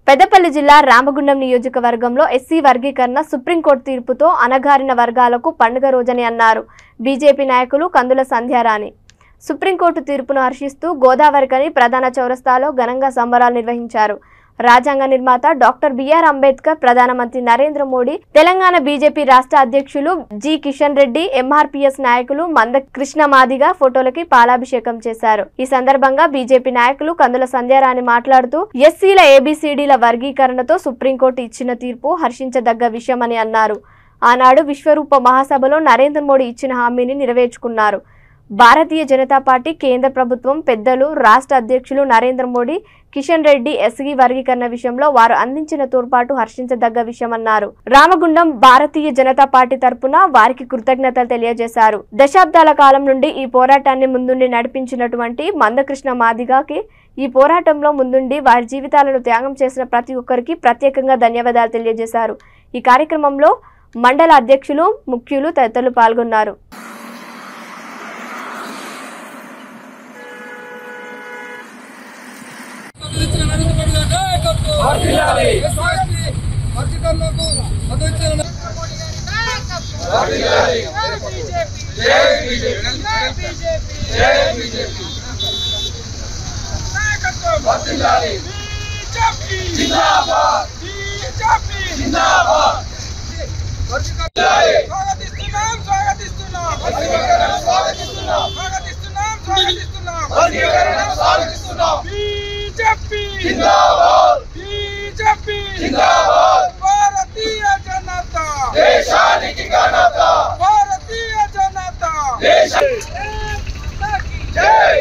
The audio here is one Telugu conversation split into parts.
పెద్దపల్లి జిల్లా రామగుండం నియోజకవర్గంలో ఎస్సీ వర్గీకరణ సుప్రీంకోర్టు తీర్పుతో అణగారిన వర్గాలకు పండుగ రోజని అన్నారు బీజేపీ నాయకులు కందుల సంధ్యారాణి. సుప్రీంకోర్టు తీర్పును హర్షిస్తూ గోదావరికని ప్రధాన చౌరస్తాలో ఘనంగా సంబరాలు నిర్వహించారు. రాజ్యాంగ నిర్మాత డాక్టర్ బిఆర్ అంబేద్కర్, ప్రధానమంత్రి నరేంద్ర మోడీ, తెలంగాణ బీజేపీ రాష్ట్ర అధ్యక్షులు జి కిషన్ రెడ్డి, ఎంఆర్పీఎస్ నాయకులు మందకృష్ణ మాదిగ ఫోటోలకి పాలాభిషేకం చేశారు. ఈ సందర్భంగా బీజేపీ నాయకులు కందుల సంధ్యారాణి మాట్లాడుతూ ఎస్సీల ఏబీసీడీల వర్గీకరణతో సుప్రీంకోర్టు ఇచ్చిన తీర్పు హర్షించదగ్గ విషయమని అన్నారు. ఆనాడు విశ్వరూప మహాసభలో నరేంద్ర మోడీ ఇచ్చిన హామీని నెరవేర్చుకున్నారు. భారతీయ జనతా పార్టీ కేంద్ర ప్రభుత్వం పెద్దలు రాష్ట్ర అధ్యక్షులు నరేంద్ర మోడీ, కిషన్ రెడ్డి ఎస్సీ వర్గీకరణ విషయంలో వారు అందించిన తోడ్పాటు హర్షించదగ్గ విషయమన్నారు. రామగుండం భారతీయ జనతా పార్టీ తరపున వారికి కృతజ్ఞతలు తెలియజేశారు. దశాబ్దాల కాలం నుండి ఈ పోరాటాన్ని ముందుండి నడిపించినటువంటి మందకృష్ణ మాదిగకి, ఈ పోరాటంలో ముందుండి వారి జీవితాలను త్యాగం చేసిన ప్రతి ఒక్కరికి ప్రత్యేకంగా ధన్యవాదాలు తెలియజేశారు. ఈ కార్యక్రమంలో మండల అధ్యక్షులు, ముఖ్యులు తదితరులు పాల్గొన్నారు. భారతీయ జనతా దేశానికి ఘనత, భారతీయ జనతా జై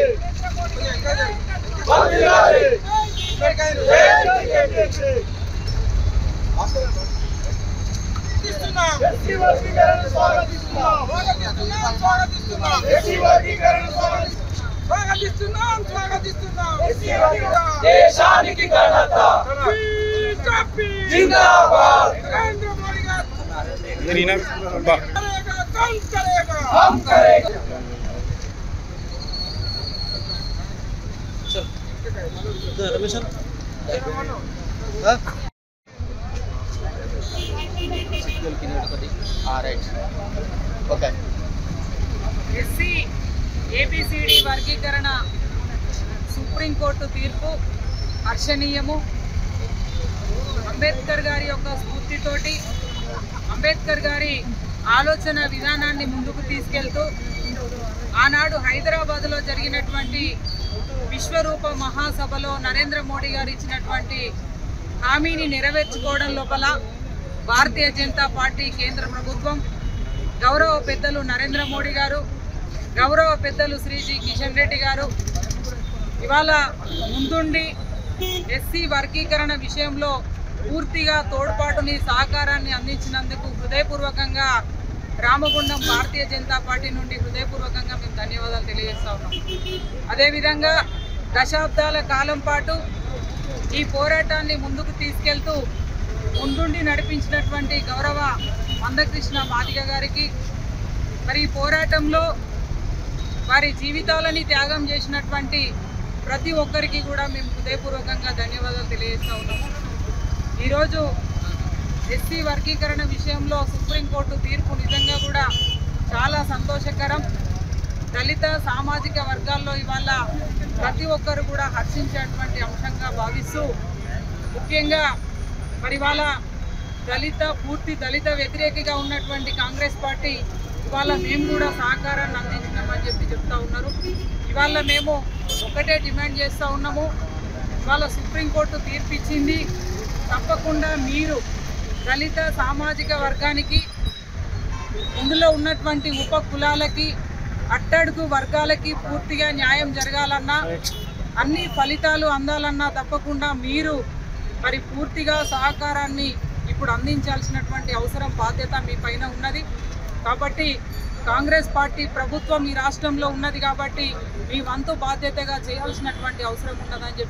వందనాలు. ఎస్సీ వర్గీకరణ స్వాగతిస్తున్నాం, స్వాగతిస్తున్నాం, ఎస్సీ వర్గీకరణ స్వాగతిస్తున్నాం, స్వాగతిస్తున్నాం, ఎస్సీ వర్గీకరణ దేశానికి ఘనత, బీజేపీ జిందాబాద్, నరేంద్ర మోడీ గారు हम करेगा ఎస్సీ ఏబిసిడి వర్గీకరణ సుప్రీంకోర్టు తీర్పు హర్షణీయము. అంబేద్కర్ గారి యొక్క స్ఫూర్తితోటి, అంబేద్కర్ గారి ఆలోచన విధానాన్ని ముందుకు తీసుకెళ్తూ ఆనాడు హైదరాబాద్లో జరిగినటువంటి విశ్వరూప మహాసభలో నరేంద్ర మోడీ గారు ఇచ్చినటువంటి హామీని నెరవేర్చుకోవడం లోపల భారతీయ జనతా పార్టీ కేంద్ర ప్రభుత్వం, గౌరవ పెద్దలు నరేంద్ర మోడీ గారు, గౌరవ పెద్దలు శ్రీ జి కిషన్ రెడ్డి గారు ఇవాళ ముందుండి ఎస్సీ వర్గీకరణ విషయంలో పూర్తిగా తోడ్పాటుని, సహకారాన్ని అందించినందుకు హృదయపూర్వకంగా రామగుండం భారతీయ జనతా పార్టీ నుండి హృదయపూర్వకంగా మేము ధన్యవాదాలు తెలియజేస్తా ఉన్నాం. అదేవిధంగా దశాబ్దాల కాలం పాటు ఈ పోరాటాన్ని ముందుకు తీసుకెళ్తూ ముందుండి నడిపించినటువంటి గౌరవ మందకృష్ణ మాదిగ గారికి, మరి ఈ పోరాటంలో వారి జీవితాలని త్యాగం చేసినటువంటి ప్రతి ఒక్కరికి కూడా మేము హృదయపూర్వకంగా ధన్యవాదాలు తెలియజేస్తూ ఉన్నాము. ఈరోజు ఎస్సీ వర్గీకరణ విషయంలో సుప్రీంకోర్టు తీర్పు నిజంగా కూడా చాలా సంతోషకరం. దళిత సామాజిక వర్గాల్లో ఇవాళ ప్రతి ఒక్కరు కూడా హర్షించేటువంటి అంశంగా భావిస్తూ, ముఖ్యంగా మరి ఇవాళ పూర్తి దళిత వ్యతిరేకిగా ఉన్నటువంటి కాంగ్రెస్ పార్టీ ఇవాళ మేము కూడా సహకారాన్ని అందించినామని చెప్తా ఉన్నారు. ఇవాళ మేము ఒకటే డిమాండ్ చేస్తూ ఉన్నాము, ఇవాళ సుప్రీంకోర్టు తీర్పు ఇచ్చింది, తప్పకుండా మీరు దళిత సామాజిక వర్గానికి, ఇందులో ఉన్నటువంటి ఉప కులాలకి, అట్టడుగు వర్గాలకి పూర్తిగా న్యాయం జరగాలన్నా, అన్ని ఫలితాలు అందాలన్నా తప్పకుండా మీరు మరి పూర్తిగా సహకారాన్ని ఇప్పుడు అందించాల్సినటువంటి అవసరం, బాధ్యత మీ పైన ఉన్నది. కాబట్టి కాంగ్రెస్ పార్టీ ప్రభుత్వం ఈ రాష్ట్రంలో ఉన్నది కాబట్టి మీ వంతు బాధ్యతగా చేయాల్సినటువంటి అవసరం ఉన్నదని చెప్పి